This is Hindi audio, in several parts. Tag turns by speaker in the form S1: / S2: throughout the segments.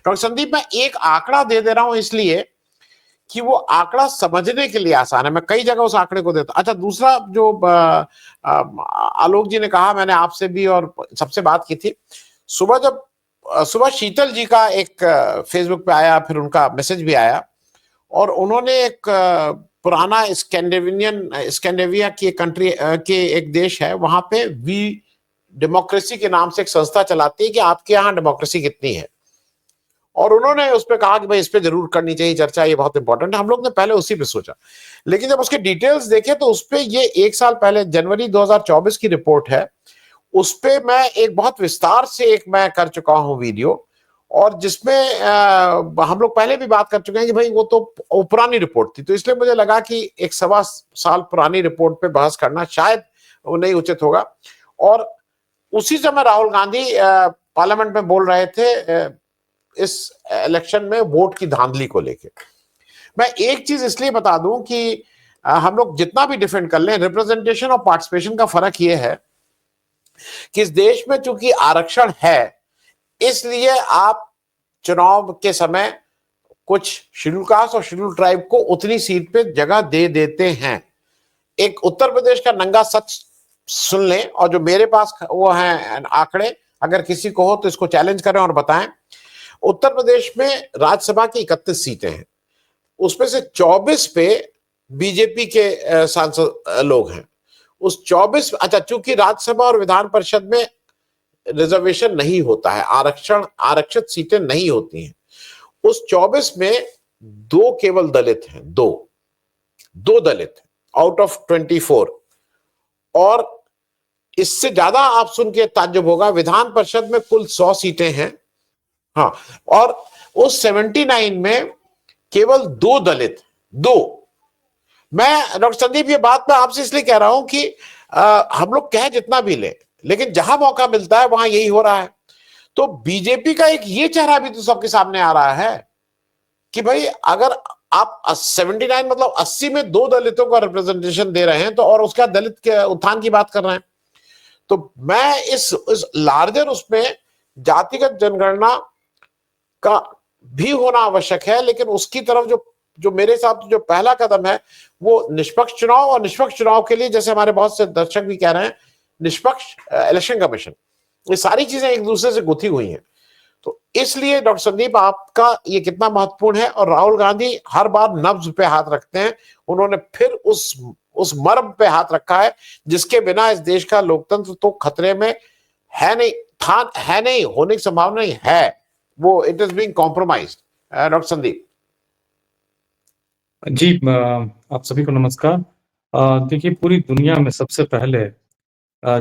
S1: डॉक्टर संदीप, मैं एक आंकड़ा दे दे रहा हूं इसलिए कि वो आंकड़ा समझने के लिए आसान है। मैं कई जगह उस आंकड़े को देता। अच्छा, दूसरा जो आलोक जी ने कहा, मैंने आपसे भी और सबसे बात की थी सुबह, जब सुबह शीतल जी का एक फेसबुक पे आया, फिर उनका मैसेज भी आया, और उन्होंने एक पुराना स्कैंडिनेविया की कंट्री के एक देश है, वहां पे वी डेमोक्रेसी के नाम से एक संस्था चलाती है कि आपके यहाँ डेमोक्रेसी कितनी है, और उन्होंने उस पर कहा कि भाई इस पे जरूर करनी चाहिए चर्चा, ये बहुत इंपॉर्टेंट है। हम लोग ने पहले उसी पे सोचा, लेकिन जब उसके डिटेल्स देखे तो उस पे ये 1 साल पहले जनवरी 2024 की रिपोर्ट है। उस पे मैं एक बहुत विस्तार से एक मैं कर चुका हूं वीडियो, और जिसमें हम लोग पहले भी बात कर चुके हैं कि भाई वो तो पुरानी रिपोर्ट थी, तो इसलिए मुझे लगा कि एक 1.25 साल पुरानी रिपोर्ट पे बहस करना शायद वो नहीं उचित होगा। और उसी समय राहुल गांधी पार्लियामेंट में बोल रहे थे इस इलेक्शन में वोट की धांधली को लेके। मैं एक चीज इसलिए बता दूं कि हम लोग जितना भी डिफेंड कर लें, रिप्रेजेंटेशन और पार्टिसिपेशन का फर्क यह है कि इस देश में चूंकि आरक्षण है, इसलिए आप चुनाव के समय कुछ शेड्यूल कास्ट और शेड्यूल ट्राइब को उतनी सीट पे जगह दे देते हैं। एक उत्तर प्रदेश का नंगा सच सुन लें, और जो मेरे पास वो हैं आंकड़े, अगर किसी को हो तो इसको चैलेंज करें और बताएं। उत्तर प्रदेश में राज्यसभा की 31 सीटें हैं, उसमें से 24 पे बीजेपी के सांसद लोग हैं। उस 24, अच्छा, चूंकि राज्यसभा और विधान परिषद में रिजर्वेशन नहीं होता है, आरक्षित सीटें नहीं होती हैं, उस 24 में दो केवल दलित हैं, दो दलित आउट ऑफ 24। और इससे ज्यादा आप सुन के ताज्जुब होगा, विधान परिषद में कुल 100 सीटें हैं, हाँ, और उस 79 में केवल 2 दलित, 2। मैं डॉक्टर संदीप ये बात मैं आपसे इसलिए कह रहा हूं कि हम लोग कह जितना भी ले, लेकिन जहां मौका मिलता है वहां यही हो रहा है। तो बीजेपी का एक ये चेहरा भी तो सबके सामने आ रहा है कि भाई अगर आप 79 मतलब 80 में 2 दलितों का रिप्रेजेंटेशन दे रहे हैं, तो और उसका दलित के उत्थान की बात कर रहे हैं, तो मैं इस लार्जर उसमें जातिगत जनगणना का भी होना आवश्यक है, लेकिन उसकी तरफ जो मेरे हिसाब से जो पहला कदम है वो निष्पक्ष चुनाव, और निष्पक्ष चुनाव के लिए जैसे हमारे बहुत से दर्शक भी कह रहे हैं, निष्पक्ष इलेक्शन कमीशन, ये सारी चीजें एक दूसरे से गुथी हुई हैं। तो इसलिए डॉक्टर संदीप, आपका ये कितना महत्वपूर्ण है, और राहुल गांधी हर बार नब्ज पे हाथ रखते हैं, उन्होंने फिर उस मर्म पे हाथ रखा है जिसके बिना इस देश का लोकतंत्र तो खतरे में है नहीं, है नहीं, होने की संभावना नहीं है, वो it is being compromised. Doctor Sandeep
S2: ji, आप सभी को नमस्कार। देखिए, पूरी दुनिया में सबसे पहले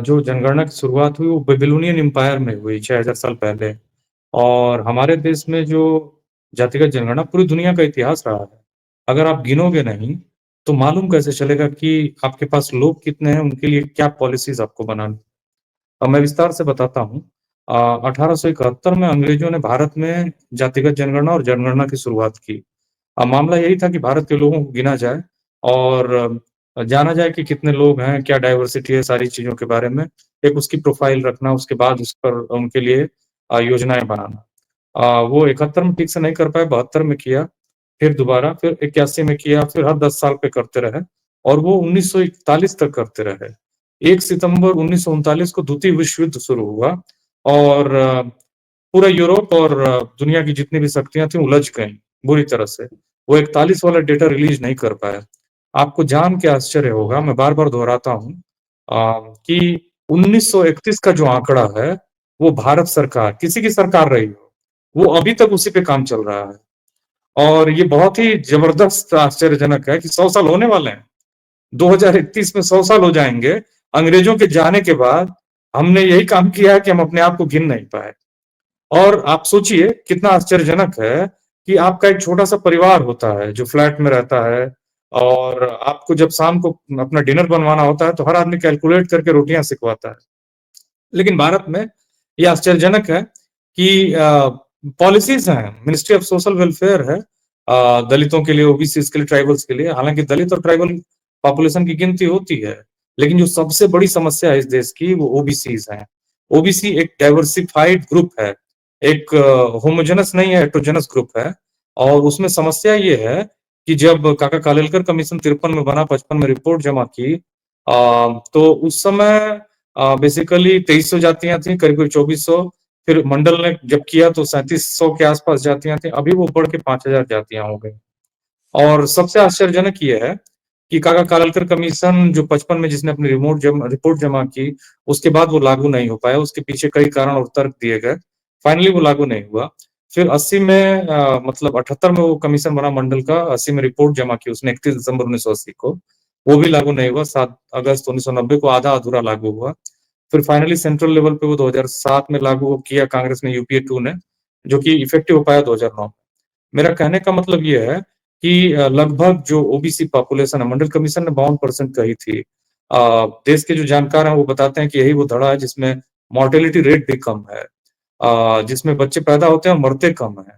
S2: जो जनगणना की शुरुआत हुई वो बेबीलोनियन एम्पायर में हुई 6000 साल पहले, और हमारे देश में जो जातिगत जनगणना पूरी दुनिया का इतिहास रहा है। अगर आप गिनोगे नहीं तो मालूम कैसे चलेगा कि आपके पास लोग कितने हैं, उनके लिए क्या पॉलिसीज आपको बनानी। अब मैं विस्तार से बताता हूँ। 1871 में अंग्रेजों ने भारत में जातिगत जनगणना और जनगणना की शुरुआत की। अब मामला यही था कि भारत के लोगों को गिना जाए और जाना जाए कि कितने लोग हैं, क्या डाइवर्सिटी है, सारी चीजों के बारे में एक उसकी प्रोफाइल रखना, उसके बाद उस पर उनके लिए योजनाएं बनाना। वो 71 में ठीक से नहीं कर पाए, 72 में किया, फिर दोबारा, फिर 81 में किया, फिर हर 10 साल पे करते रहे, और वो 1941 तक करते रहे। 1 सितंबर 1939 को द्वितीय विश्व युद्ध शुरू हुआ, और पूरा यूरोप और दुनिया की जितनी भी शक्तियां थी उलझ गईं बुरी तरह से। वो 41 वाला डेटा रिलीज नहीं कर पाया। आपको जान के आश्चर्य होगा, मैं बार बार दोहराता हूँ कि 1931 का जो आंकड़ा है वो भारत सरकार, किसी की सरकार रही हो, वो अभी तक उसी पे काम चल रहा है। और ये बहुत ही जबरदस्त आश्चर्यजनक है कि 100 साल होने वाले हैं, 2031 में 100 साल हो जाएंगे। अंग्रेजों के जाने के बाद हमने यही काम किया है कि हम अपने आप को गिन नहीं पाए। और आप सोचिए कितना आश्चर्यजनक है कि आपका एक छोटा सा परिवार होता है जो फ्लैट में रहता है, और आपको जब शाम को अपना डिनर बनवाना होता है तो हर आदमी कैलकुलेट करके रोटियां सिकवाता है। लेकिन भारत में ये आश्चर्यजनक है कि पॉलिसीज हैं, मिनिस्ट्री ऑफ सोशल वेलफेयर है दलितों के लिए, ओबीसी के लिए, ट्राइबल्स के लिए। हालांकि दलित और ट्राइबल पॉपुलेशन की गिनती होती है, लेकिन जो सबसे बड़ी समस्या है इस देश की वो ओबीसीज हैं। ओबीसी एक डाइवर्सिफाइड ग्रुप है, एक होमोजेनस नहीं है, हेटेरोजेनस ग्रुप है। और उसमें समस्या ये है कि जब काका कालेलकर कमीशन 53 में बना, 55 में रिपोर्ट जमा की, तो उस समय बेसिकली 2300 जातियां थी, करीब करीब 2400। फिर मंडल ने जब किया तो 3700 के आसपास जातियां थी। अभी वो बढ़ के 5000 जातियां हो गई। और सबसे आश्चर्यजनक ये है कि काका कालेलकर कमीशन जो 55 में जिसने अपनी रिपोर्ट जमा की, उसके बाद वो लागू नहीं हो पाया। उसके पीछे कई कारण और तर्क दिए गए, फाइनली वो लागू नहीं हुआ। फिर 80 में मतलब 78 में वो कमीशन बना मंडल का, 80 में रिपोर्ट जमा की उसने 31 दिसंबर 1980 को, वो भी लागू नहीं हुआ। 7 अगस्त 1990 को आधा अधूरा लागू हुआ। फिर फाइनली सेंट्रल लेवल पे वो 2007 में लागू किया कांग्रेस ने, यूपीए 2 ने, जो कि इफेक्टिव हो पाया 2009 में। मेरा कहने का मतलब ये है कि लगभग जो ओबीसी पॉपुलेशन है, मंडल कमीशन ने 52% कही थी। देश के जो जानकार हैं वो बताते हैं कि यही वो धड़ा है जिसमें मॉर्टेलिटी रेट भी कम है, जिसमें बच्चे पैदा होते हैं और मरते कम हैं।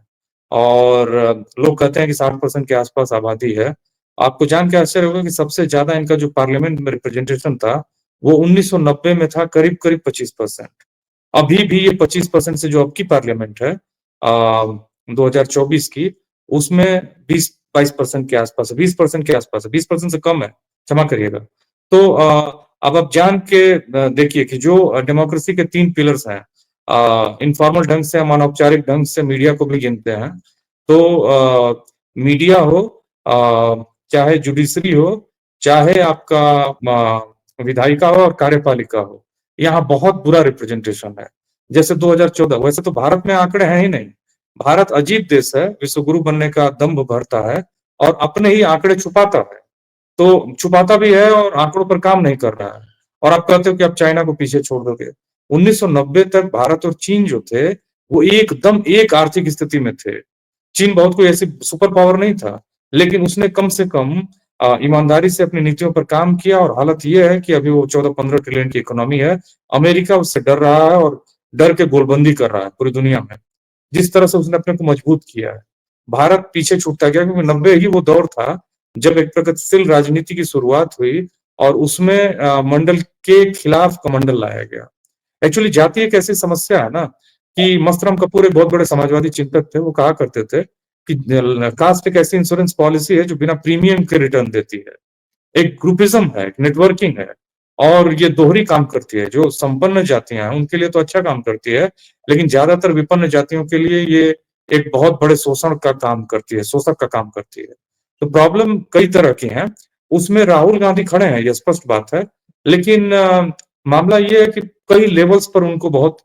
S2: और लोग कहते हैं कि 60% के आसपास आबादी है। आपको जान के आश्चर्य होगा कि सबसे ज्यादा इनका जो पार्लियामेंट में रिप्रेजेंटेशन था वो 1990 में था, करीब करीब 25%। अभी भी ये 25% से जो अब की पार्लियामेंट है 2024 की, उसमें 20-22% के आसपास है, 20% के आसपास है, 20% से कम है, क्षमा करिएगा। तो अब आप जान के देखिए कि जो डेमोक्रेसी के 3 पिलर्स हैं, इनफॉर्मल ढंग से, अनौपचारिक ढंग से मीडिया को भी गिनते हैं। तो मीडिया हो, चाहे जुडिशरी हो, चाहे आपका विधायिका हो और कार्यपालिका हो, यहाँ बहुत बुरा रिप्रेजेंटेशन है। जैसे 2014, वैसे तो भारत में आंकड़े हैं ही नहीं। भारत अजीब देश है, विश्वगुरु बनने का दंभ भरता है और अपने ही आंकड़े छुपाता है। तो छुपाता भी है और आंकड़ों पर काम नहीं कर रहा है। और आप कहते हो कि आप चाइना को पीछे छोड़ दोगे। 1990 तक भारत और चीन जो थे, वो एकदम एक आर्थिक स्थिति में थे। चीन बहुत कोई ऐसी सुपर पावर नहीं था, लेकिन उसने कम से कम ईमानदारी से अपनी नीतियों पर काम किया। और हालत ये है कि अभी वो 14-15 ट्रिलियन की इकोनॉमी है। अमेरिका उससे डर रहा है और डर के गोलबंदी कर रहा है पूरी दुनिया में, जिस तरह से उसने अपने को मजबूत किया है। भारत पीछे छूटता गया, क्योंकि 90 ही वो दौर था जब एक प्रगतिशील राजनीति की शुरुआत हुई और उसमें मंडल के खिलाफ कमंडल लाया गया। एक्चुअली जाति एक ऐसी समस्या है ना कि मस्तराम कपूर एक बहुत बड़े समाजवादी चिंतक थे। वो कहा करते थे कि कास्ट एक ऐसी इंश्योरेंस पॉलिसी है जो बिना प्रीमियम के रिटर्न देती है। एक ग्रुपिज्म है, एक नेटवर्किंग है, और ये दोहरी काम करती है। जो संपन्न जातियां हैं उनके लिए तो अच्छा काम करती है, लेकिन ज्यादातर विपन्न जातियों के लिए ये एक बहुत बड़े शोषण का काम करती है, शोषक का काम करती है। तो प्रॉब्लम कई तरह की हैं, उसमें राहुल गांधी खड़े हैं, ये स्पष्ट बात है। लेकिन मामला ये है कि कई लेवल्स पर उनको बहुत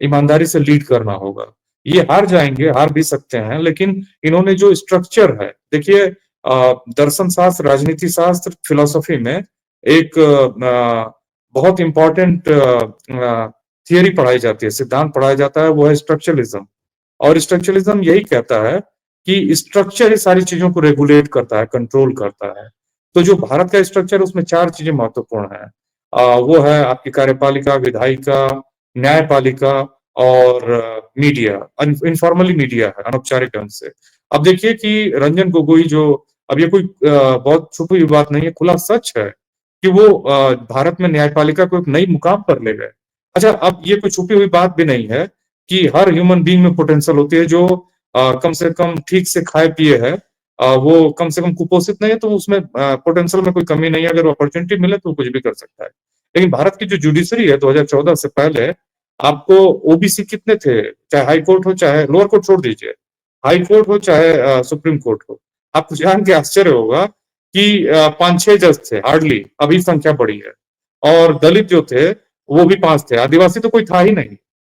S2: ईमानदारी से लीड करना होगा। ये हार जाएंगे, हार भी सकते हैं, लेकिन इन्होंने जो स्ट्रक्चर है, देखिए दर्शन शास्त्र, राजनीति शास्त्र, फिलोसफी में एक बहुत इंपॉर्टेंट थियरी पढ़ाई जाती है, सिद्धांत पढ़ाया जाता है, वो है स्ट्रक्चरलिज्म। और स्ट्रक्चरलिज्म यही कहता है कि स्ट्रक्चर ही सारी चीजों को रेगुलेट करता है, कंट्रोल करता है। तो जो भारत का स्ट्रक्चर, उसमें 4 चीजें महत्वपूर्ण है। वो है आपकी कार्यपालिका, विधायिका, न्यायपालिका और मीडिया। इनफॉर्मली मीडिया है, अनौपचारिक ढंग से। अब देखिए कि रंजन गोगोई, जो अब ये कोई बहुत छुपी हुई बात नहीं है, खुला सच है कि वो भारत में न्यायपालिका को एक नई मुकाम पर ले गए। अच्छा, अब ये कोई छुपी हुई बात भी नहीं है कि हर ह्यूमन बीइंग में पोटेंशियल होती है। जो कम से कम ठीक से खाए पिए है, वो कम से कम कुपोषित नहीं है, तो उसमें पोटेंशियल में कोई कमी नहीं है। अगर अपॉर्चुनिटी मिले तो कुछ भी कर सकता है। लेकिन भारत की जो जुडिशरी है 2014 से पहले, आपको ओबीसी कितने थे, चाहे हाई कोर्ट हो, चाहे लोअर कोर्ट छोड़ दीजिए, हाई कोर्ट हो चाहे सुप्रीम कोर्ट हो, आपको जान के आश्चर्य होगा कि 5-6 जज थे हार्डली। अभी संख्या बढ़ी है। और दलित जो थे वो भी 5 थे, आदिवासी तो कोई था ही नहीं।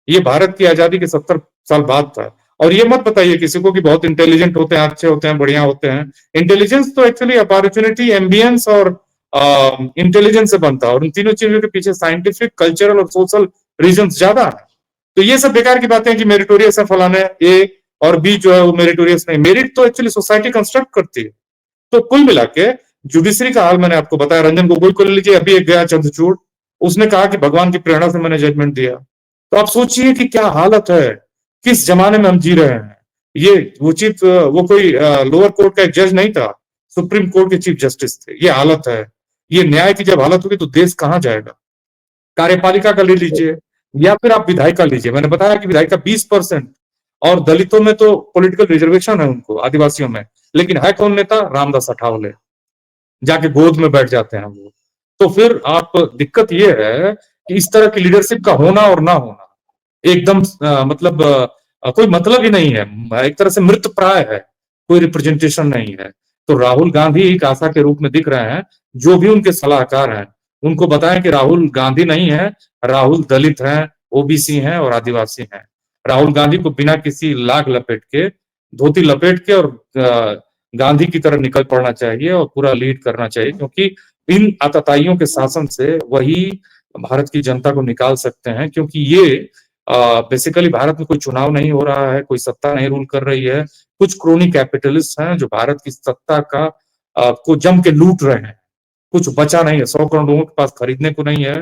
S2: ये भारत की आजादी के 70 साल बाद था। और ये मत बताइए किसी को कि बहुत इंटेलिजेंट होते हैं, अच्छे होते हैं, बढ़िया होते हैं। इंटेलिजेंस तो एक्चुअली अपॉर्चुनिटी, एम्बियंस और इंटेलिजेंस से बनता है, और इन तीनों चीजों के पीछे साइंटिफिक, कल्चरल और सोशल रीजन ज्यादा है। तो ये सब बेकार की बातें हैं कि मेरिटोरियस है फलाने, ए और बी जो है वो मेरिटोरियस नहीं। मेरिट तो एक्चुअली सोसाइटी कंस्ट्रक्ट करती है। तो कुल मिला के जुडिशरी का हाल मैंने आपको बताया। रंजन गोगोई को ले लीजिए, अभी एक गया चंद्रचूड़, उसने कहा कि भगवान की प्रेरणा से मैंने जजमेंट दिया। तो आप सोचिए कि क्या हालत है, किस जमाने में हम जी रहे हैं। ये वो कोई लोअर कोर्ट का एक जज नहीं था, सुप्रीम कोर्ट के चीफ जस्टिस थे। ये हालत है। ये न्याय की जब हालत होगी तो देश कहां जाएगा। कार्यपालिका का ले लीजिए, या फिर आप विधायिका लीजिए, मैंने बताया कि विधायिका 20%, और दलितों में तो पॉलिटिकल रिजर्वेशन है उनको, आदिवासियों में, लेकिन है कौन नेता? रामदास अठावले, जाके गोद में बैठ जाते हैं वो। तो फिर आप, दिक्कत ये है कि इस तरह की लीडरशिप का होना और ना होना एकदम मतलब कोई मतलब ही नहीं है, एक तरह से मृत प्राय है, कोई रिप्रेजेंटेशन नहीं है। तो राहुल गांधी एक आशा के रूप में दिख रहे हैं। जो भी उनके सलाहकार हैं उनको बताएं कि राहुल गांधी नहीं है, राहुल दलित हैं, ओबीसी हैं और आदिवासी हैं। राहुल गांधी को बिना किसी लाग लपेट के, धोती लपेट के और गांधी की तरह निकल पड़ना चाहिए और पूरा लीड करना चाहिए, क्योंकि इन आतताइयों के शासन से वही भारत की जनता को निकाल सकते हैं। क्योंकि ये बेसिकली भारत में कोई चुनाव नहीं हो रहा है, कोई सत्ता नहीं रूल कर रही है, कुछ क्रोनी कैपिटलिस्ट हैं जो भारत की सत्ता का को जम के लूट रहे हैं। कुछ बचा नहीं है, 100 करोड़ लोगों के पास खरीदने को नहीं है,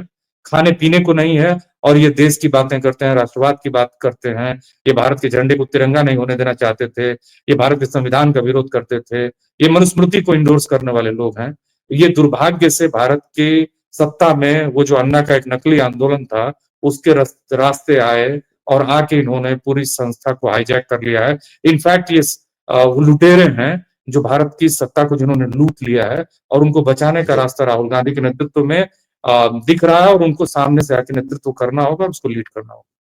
S2: खाने पीने को नहीं है, और ये देश की बातें करते हैं, राष्ट्रवाद की बात करते हैं। ये भारत के झंडे को तिरंगा नहीं होने देना चाहते थे, ये भारत के संविधान का विरोध करते थे, ये मनुस्मृति को इंडोर्स करने वाले लोग हैं। ये दुर्भाग्य से भारत के सत्ता में वो जो अन्ना का एक नकली आंदोलन था उसके रास्ते आए, और आके इन्होंने पूरी संस्था को हाईजैक कर लिया है। इनफैक्ट ये वो लुटेरे हैं जो भारत की सत्ता को जिन्होंने लूट लिया है, और उनको बचाने का रास्ता राहुल गांधी के नेतृत्व में दिख रहा है, और उनको सामने से आके नेतृत्व करना होगा और उसको लीड करना होगा।